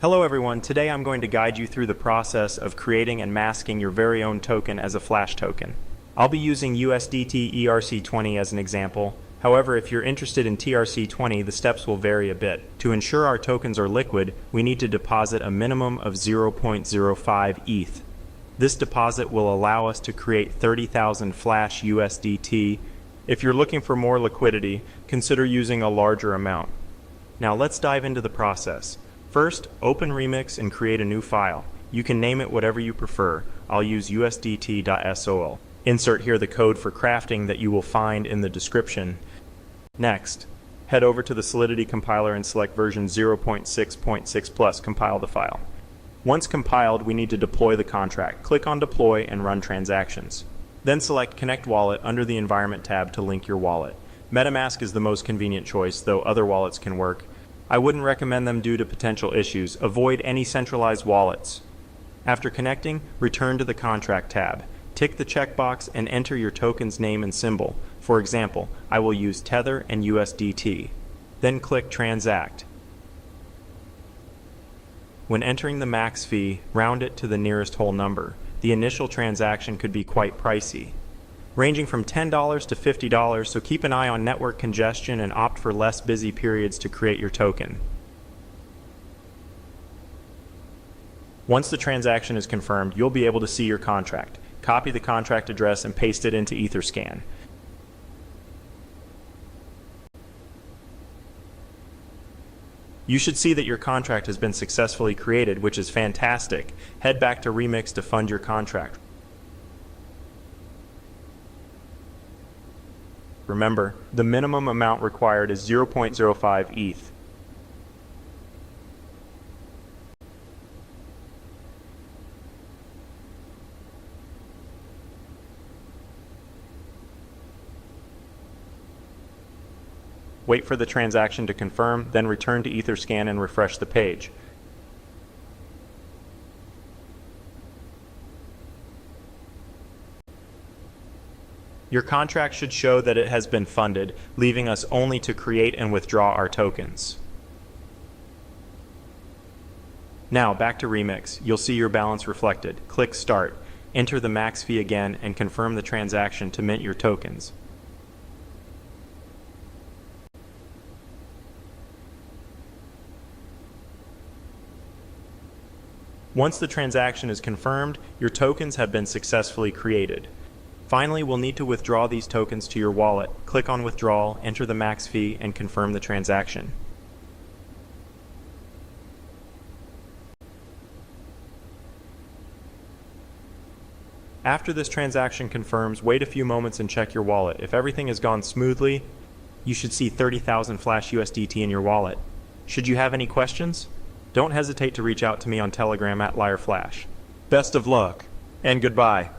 Hello everyone, today I'm going to guide you through the process of creating and masking your very own token as a Flash token. I'll be using USDT ERC20 as an example. However, if you're interested in TRC20, the steps will vary a bit. To ensure our tokens are liquid, we need to deposit a minimum of 0.05 ETH. This deposit will allow us to create 30,000 Flash USDT. If you're looking for more liquidity, consider using a larger amount. Now let's dive into the process. First, open Remix and create a new file. You can name it whatever you prefer. I'll use usdt.sol. Insert here the code for crafting that you will find in the description. Next, head over to the Solidity compiler and select version 0.6.6 plus. Compile the file. Once compiled, we need to deploy the contract. Click on Deploy and Run Transactions. Then select Connect Wallet under the Environment tab to link your wallet. MetaMask is the most convenient choice, though other wallets can work. I wouldn't recommend them due to potential issues. Avoid any centralized wallets. After connecting, return to the Contract tab. Tick the checkbox and enter your token's name and symbol. For example, I will use Tether and USDT. Then click Transact. When entering the max fee, round it to the nearest whole number. The initial transaction could be quite pricey, ranging from $10 to $50, so keep an eye on network congestion and opt for less busy periods to create your token. Once the transaction is confirmed, you'll be able to see your contract. Copy the contract address and paste it into Etherscan. You should see that your contract has been successfully created, which is fantastic. Head back to Remix to fund your contract. Remember, the minimum amount required is 0.05 ETH. Wait for the transaction to confirm, then return to Etherscan and refresh the page. Your contract should show that it has been funded, leaving us only to create and withdraw our tokens. Now back to Remix. You'll see your balance reflected. Click Start. Enter the max fee again and confirm the transaction to mint your tokens. Once the transaction is confirmed, your tokens have been successfully created. Finally, we'll need to withdraw these tokens to your wallet. Click on Withdrawal, enter the max fee, and confirm the transaction. After this transaction confirms, wait a few moments and check your wallet. If everything has gone smoothly, you should see 30,000 Flash USDT in your wallet. Should you have any questions? Don't hesitate to reach out to me on Telegram @LiarFlash. Best of luck, and goodbye.